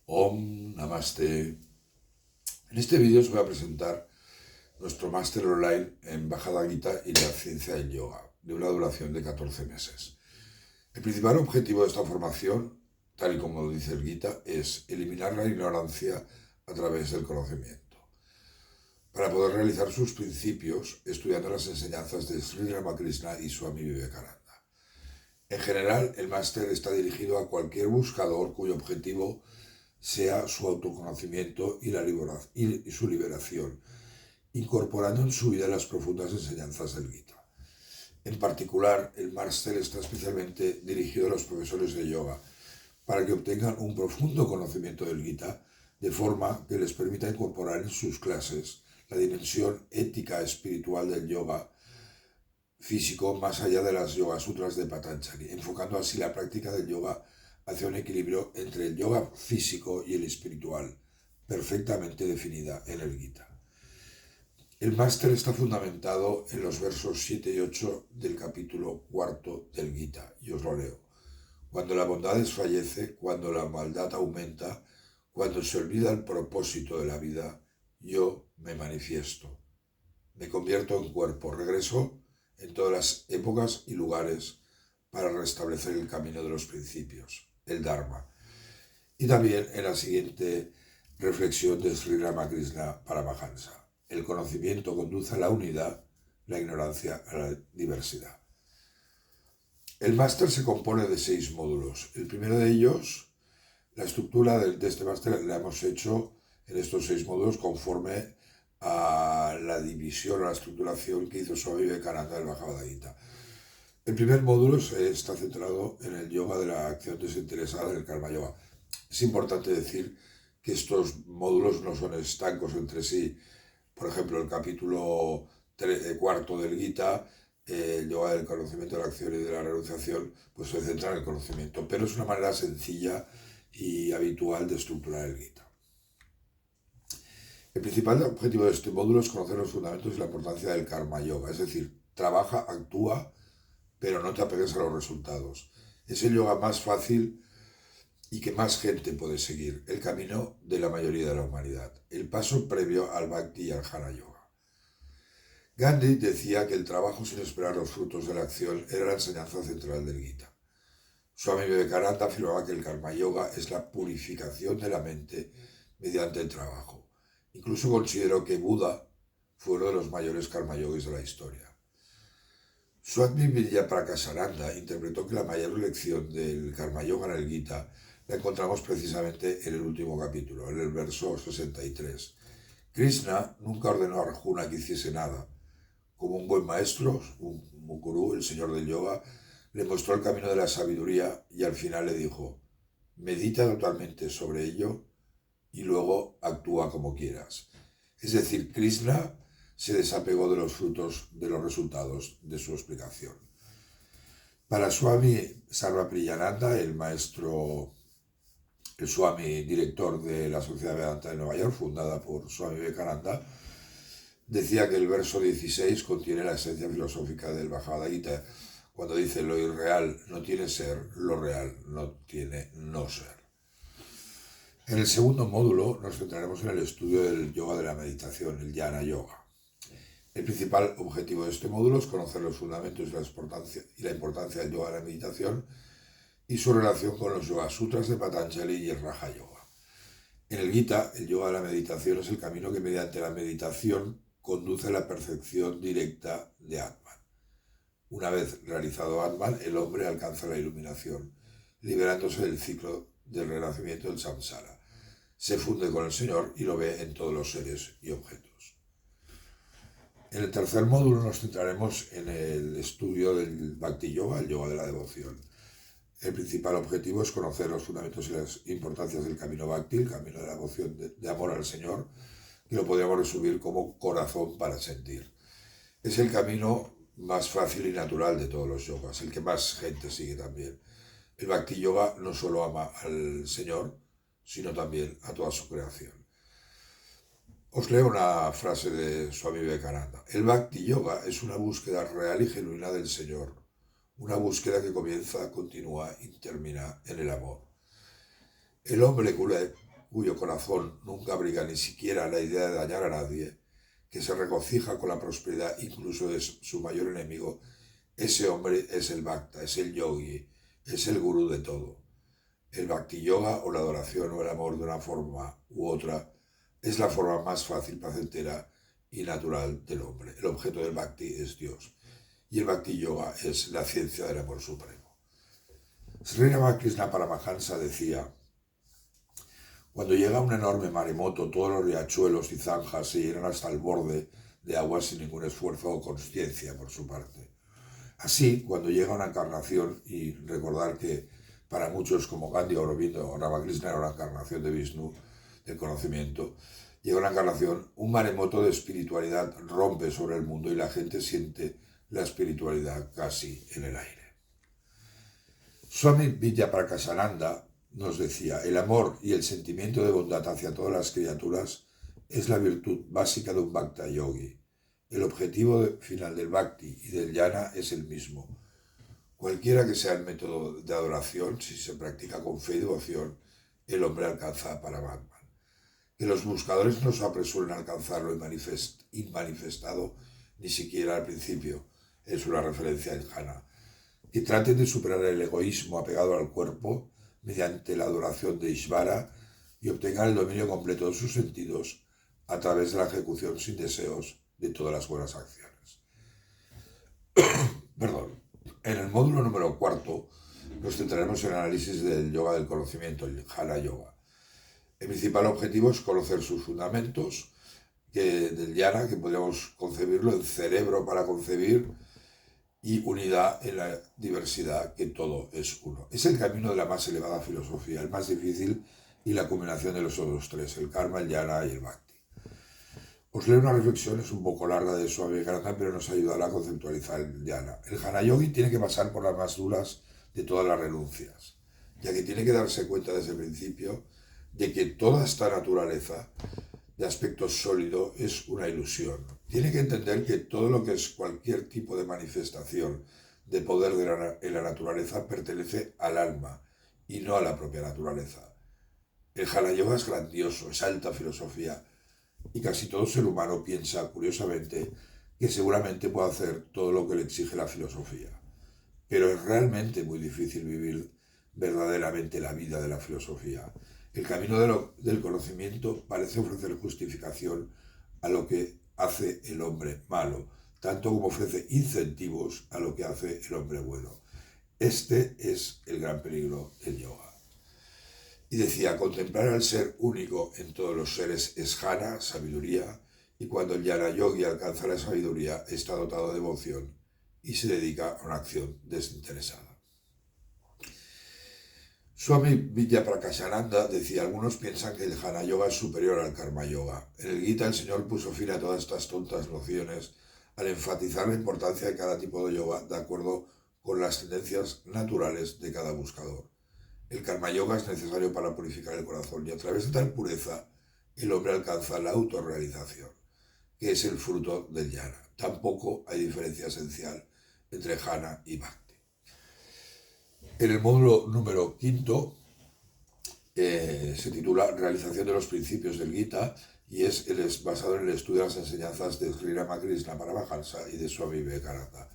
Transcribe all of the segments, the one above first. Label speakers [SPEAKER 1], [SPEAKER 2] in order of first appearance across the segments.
[SPEAKER 1] Om Namaste. En este vídeo os voy a presentar nuestro máster online en Bhagavad Gita y la ciencia del yoga, de una duración de 14 meses. El principal objetivo de esta formación, tal y como dice el Gita, es eliminar la ignorancia a través del conocimiento, para poder realizar sus principios estudiando las enseñanzas de Sri Ramakrishna y Swami Vivekananda. En general, el máster está dirigido a cualquier buscador cuyo objetivo sea su autoconocimiento y su liberación, incorporando en su vida las profundas enseñanzas del Gita. En particular, el máster está especialmente dirigido a los profesores de yoga, para que obtengan un profundo conocimiento del Gita, de forma que les permita incorporar en sus clases la dimensión ética espiritual del yoga físico más allá de las Yoga Sutras de Patanjali, enfocando así la práctica del yoga hacia un equilibrio entre el yoga físico y el espiritual, perfectamente definida en el Gita. El máster está fundamentado en los versos 7 y 8 del capítulo 4 del Gita, y os lo leo. Cuando la bondad desfallece, cuando la maldad aumenta, cuando se olvida el propósito de la vida, yo me manifiesto. Me convierto en cuerpo, regreso en todas las épocas y lugares para restablecer el camino de los principios, el Dharma. Y también en la siguiente reflexión de Sri Ramakrishna Paramahansa: el conocimiento conduce a la unidad, la ignorancia a la diversidad. El máster se compone de 6 módulos. El primero de ellos, la estructura de este máster la hemos hecho en estos 6 módulos conforme a la división o la estructuración que hizo Swami Vivekananda del Bhagavad Gita. El primer módulo está centrado en el yoga de la acción desinteresada, en el karma yoga. Es importante decir que estos módulos no son estancos entre sí. Por ejemplo, el capítulo 4 del Gita, el yoga del conocimiento de la acción y de la renunciación, pues se centra en el conocimiento, pero es una manera sencilla y habitual de estructurar el Gita. El principal objetivo de este módulo es conocer los fundamentos y la importancia del karma yoga, es decir, trabaja, actúa, pero no te apegues a los resultados. Es el yoga más fácil y que más gente puede seguir, el camino de la mayoría de la humanidad, el paso previo al Bhakti y al Jnana Yoga. Gandhi decía que el trabajo sin esperar los frutos de la acción era la enseñanza central del Gita. Swami Vivekananda afirmaba que el karma yoga es la purificación de la mente mediante el trabajo. Incluso consideró que Buda fue uno de los mayores karma yogis de la historia. Swami Vidyaprakashananda interpretó que la mayor lección del karma yoga en el Gita la encontramos precisamente en el último capítulo, en el verso 63. Krishna nunca ordenó a Arjuna que hiciese nada. Como un buen maestro, un gurú, el señor del yoga, le mostró el camino de la sabiduría y al final le dijo: medita totalmente sobre ello y luego actúa como quieras. Es decir, Krishna se desapegó de los frutos, de los resultados de su explicación. Para Swami Sarvapriyananda, el Swami director de la Sociedad Vedanta de Nueva York, fundada por Swami Vivekananda, decía que el verso 16 contiene la esencia filosófica del Bhagavad Gita, cuando dice: lo irreal no tiene ser, lo real no tiene no ser. En el segundo módulo nos centraremos en el estudio del yoga de la meditación, el Jnana Yoga. El principal objetivo de este módulo es conocer los fundamentos y la importancia del yoga de la meditación y su relación con los Yoga Sutras de Patanjali y el Raja Yoga. En el Gita, el yoga de la meditación es el camino que mediante la meditación conduce a la percepción directa de Atman. Una vez realizado Atman, el hombre alcanza la iluminación, liberándose del ciclo del renacimiento del samsara. Se funde con el Señor y lo ve en todos los seres y objetos. En el tercer módulo nos centraremos en el estudio del Bhakti Yoga, el yoga de la devoción. El principal objetivo es conocer los fundamentos y las importancias del camino Bhakti, el camino de la devoción de amor al Señor, que lo podríamos resumir como corazón para sentir. Es el camino más fácil y natural de todos los yogas, el que más gente sigue también. El Bhakti Yoga no solo ama al Señor, sino también a toda su creación. Os leo una frase de Swami Vivekananda. El Bhakti Yoga es una búsqueda real y genuina del Señor, una búsqueda que comienza, continúa y termina en el amor. El hombre cuyo corazón nunca abriga ni siquiera la idea de dañar a nadie, que se regocija con la prosperidad incluso de su mayor enemigo, ese hombre es el Bhakta, es el yogi, es el gurú de todo. El Bhakti Yoga o la adoración o el amor de una forma u otra es la forma más fácil, placentera y natural del hombre. El objeto del Bhakti es Dios y el Bhakti Yoga es la ciencia del amor supremo. Sri Ramakrishna Paramahansa decía: cuando llega un enorme maremoto, todos los riachuelos y zanjas se llenan hasta el borde de agua sin ningún esfuerzo o consciencia por su parte. Así, cuando llega una encarnación, y recordar que para muchos como Gandhi o Aurobindo o Ramakrishna era una encarnación de Vishnu, del conocimiento, llega una encarnación, un maremoto de espiritualidad rompe sobre el mundo y la gente siente la espiritualidad casi en el aire. Swami Vidyaprakashananda nos decía: el amor y el sentimiento de bondad hacia todas las criaturas es la virtud básica de un Bhakta Yogi. El objetivo final del Bhakti y del Jnana es el mismo. Cualquiera que sea el método de adoración, si se practica con fe y devoción, el hombre alcanza a Paramatman. Que los buscadores no se apresuren a alcanzar lo inmanifestado ni siquiera al principio, es una referencia al jhana. Que traten de superar el egoísmo apegado al cuerpo mediante la adoración de Ishvara y obtengan el dominio completo de sus sentidos a través de la ejecución sin deseos de todas las buenas acciones. Perdón. En el módulo número 4 nos centraremos en el análisis del yoga del conocimiento, el Jnana Yoga. El principal objetivo es conocer sus fundamentos del Jnana, que podríamos concebirlo en cerebro para concebir, y unidad en la diversidad, que todo es uno. Es el camino de la más elevada filosofía, el más difícil y la combinación de los otros tres, el karma, el jnana y el bhakti. Os leo una reflexión, es un poco larga, de Swami Vivekananda, pero nos ayudará a conceptualizar el jnana. El jnana yogi tiene que pasar por las más duras de todas las renuncias, ya que tiene que darse cuenta desde el principio de que toda esta naturaleza de aspecto sólido es una ilusión. Tiene que entender que todo lo que es cualquier tipo de manifestación de poder en la naturaleza pertenece al alma y no a la propia naturaleza. El Jnana Yoga es grandioso, es alta filosofía, y casi todo ser humano piensa, curiosamente, que seguramente puede hacer todo lo que le exige la filosofía. Pero es realmente muy difícil vivir verdaderamente la vida de la filosofía. El camino del conocimiento parece ofrecer justificación a lo que hace el hombre malo, tanto como ofrece incentivos a lo que hace el hombre bueno. Este es el gran peligro del yoga. Y decía: contemplar al ser único en todos los seres es jnana, sabiduría, y cuando el jnana yogi alcanza la sabiduría está dotado de devoción y se dedica a una acción desinteresada. Swami Vidyaprakashananda decía: algunos piensan que el Jnana Yoga es superior al Karma Yoga. En el Gita el Señor puso fin a todas estas tontas nociones al enfatizar la importancia de cada tipo de yoga de acuerdo con las tendencias naturales de cada buscador. El Karma Yoga es necesario para purificar el corazón y a través de tal pureza el hombre alcanza la autorrealización, que es el fruto del Jnana. Tampoco hay diferencia esencial entre Jnana y Bhakti. En el módulo número 5 se titula Realización de los principios del Gita y es basado en el estudio de las enseñanzas de Sri Ramakrishna Paramahansa y de Swami Vivekananda.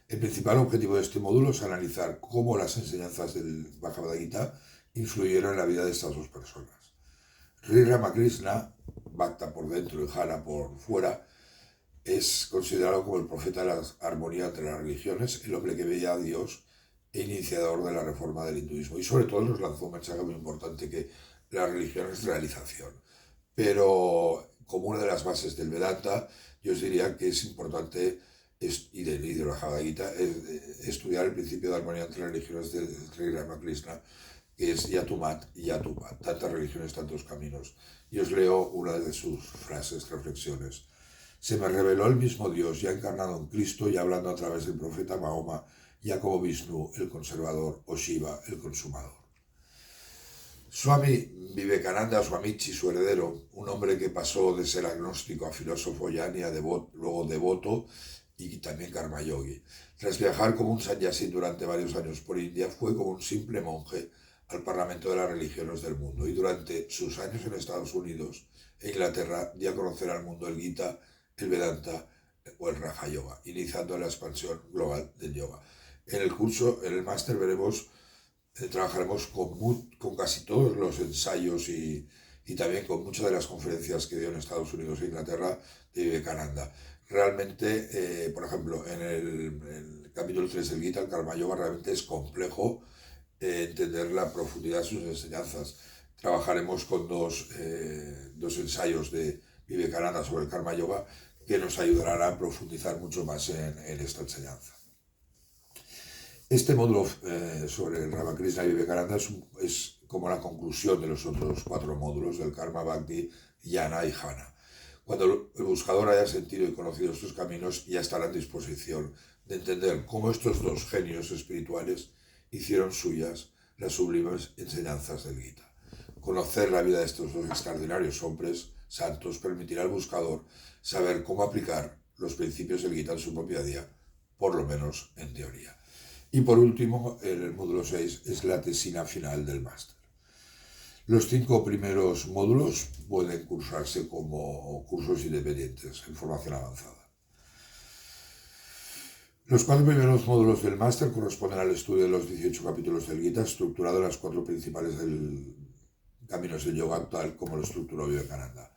[SPEAKER 1] El principal objetivo de este módulo es analizar cómo las enseñanzas del Bhagavad Gita influyeron en la vida de estas dos personas. Sri Ramakrishna, Bhakta por dentro y Jnana por fuera, es considerado como el profeta de la armonía entre las religiones, el hombre que veía a Dios e iniciador de la reforma del hinduismo, y sobre todo nos lanzó un mensaje muy importante, que la religión es realización. Pero como una de las bases del Vedanta, yo os diría que es importante, y de la Bhagavad Gita, estudiar el principio de armonía entre las religiones de Sri Ramakrishna, que es Yatumat y Yatupat, tantas religiones, tantos caminos. Y os leo una de sus frases, reflexiones. Se me reveló el mismo Dios, ya encarnado en Cristo y hablando a través del profeta Mahoma, ya como Vishnu, el conservador, o Shiva, el consumador. Swami Vivekananda Swamichi, su heredero, un hombre que pasó de ser agnóstico a filósofo yani, luego devoto y también karma yogi. Tras viajar como un sannyasi durante varios años por India, fue como un simple monje al Parlamento de las religiones del mundo y durante sus años en Estados Unidos e Inglaterra dio a conocer al mundo el Gita, el Vedanta o el Raja Yoga, iniciando la expansión global del yoga. En el curso, en el máster, trabajaremos con casi todos los ensayos y también con muchas de las conferencias que dio en Estados Unidos e Inglaterra de Vivekananda. Realmente, por ejemplo, en el capítulo 3 del Gita, el Karma Yoga, realmente es complejo entender la profundidad de sus enseñanzas. Trabajaremos con dos ensayos de Vivekananda sobre el Karma Yoga que nos ayudarán a profundizar mucho más en esta enseñanza. Este módulo sobre el Ramakrishna y Vivekananda es como la conclusión de los otros 4 módulos del Karma, Bhakti, Jnana y Jnana. Cuando el buscador haya sentido y conocido estos caminos, ya estará en disposición de entender cómo estos 2 genios espirituales hicieron suyas las sublimes enseñanzas del Gita. Conocer la vida de estos 2 extraordinarios hombres santos permitirá al buscador saber cómo aplicar los principios del Gita en su propia vida, por lo menos en teoría. Y por último, el módulo 6 es la tesina final del máster. Los 5 primeros módulos pueden cursarse como cursos independientes en formación avanzada. Los 4 primeros módulos del máster corresponden al estudio de los 18 capítulos del Gita, estructurado en las 4 principales caminos del yoga, tal como lo estructuró Vivekananda.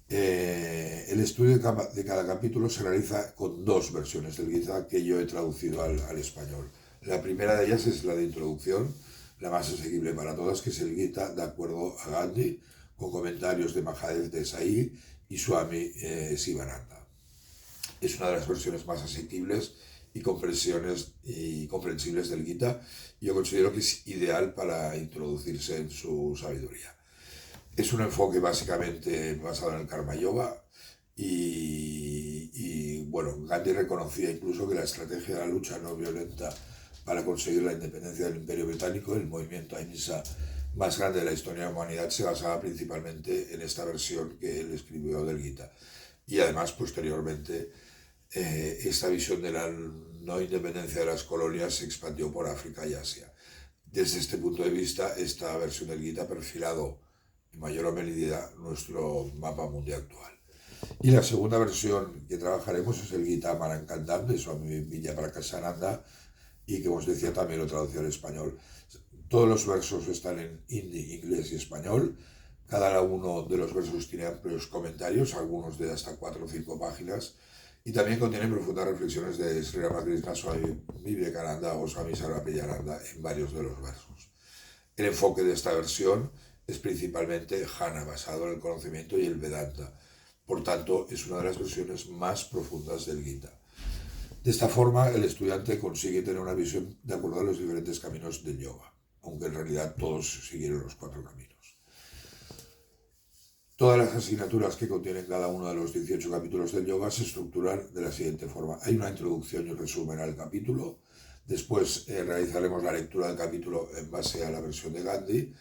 [SPEAKER 1] El estudio de cada capítulo se realiza con 2 versiones del Gita que yo he traducido al español. La primera de ellas es la de introducción, la más asequible para todas, que es el Gita de acuerdo a Gandhi, con comentarios de Mahadev Desai y Swami Sivananda. Es una de las versiones más asequibles y comprensibles del Gita, y yo considero que es ideal para introducirse en su sabiduría. Es un enfoque básicamente basado en el Karma Yoga y bueno, Gandhi reconocía incluso que la estrategia de la lucha no violenta para conseguir la independencia del Imperio Británico, el movimiento Ahimsa más grande de la historia de la humanidad, se basaba principalmente en esta versión que él escribió del Gita. Y además, posteriormente, esta visión de la no independencia de las colonias se expandió por África y Asia. Desde este punto de vista, esta versión del Gita ha perfilado en mayor o medida nuestro mapa mundial actual. Y la segunda versión que trabajaremos es el Gita Marankandam de Swami Vidyaprakashananda, y que, como os decía, también lo tradució al español. Todos los versos están en hindi, inglés y español. Cada uno de los versos tiene amplios comentarios, algunos de hasta 4 o 5 páginas, y también contienen profundas reflexiones de Sri Ramakrishna, Swami Vivekananda o Swami Sarvapriyananda en varios de los versos. El enfoque de esta versión es principalmente Jnana, basado en el conocimiento, y el Vedanta. Por tanto, es una de las versiones más profundas del Gita. De esta forma, el estudiante consigue tener una visión de acuerdo a los diferentes caminos del yoga, aunque en realidad todos siguieron los 4 caminos. Todas las asignaturas que contienen cada uno de los 18 capítulos del yoga se estructuran de la siguiente forma. Hay una introducción y un resumen al capítulo. Después realizaremos la lectura del capítulo en base a la versión de Gandhi.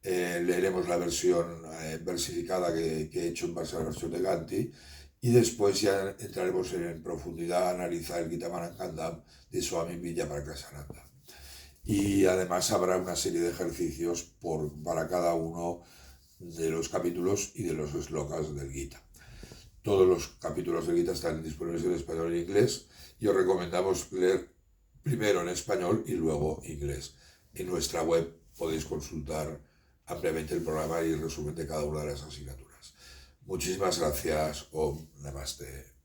[SPEAKER 1] Leeremos la versión versificada que he hecho en base a la versión de Gandhi. Y después ya entraremos en profundidad a analizar el Gita Marankandam de Swami Vidyaprakashananda. Y además habrá una serie de ejercicios para cada uno de los capítulos y de los slokas del Gita. Todos los capítulos del Gita están disponibles en español e inglés, y os recomendamos leer primero en español y luego inglés. En nuestra web podéis consultar ampliamente el programa y el resumen de cada una de las asignaturas. Muchísimas gracias. Om Namaste.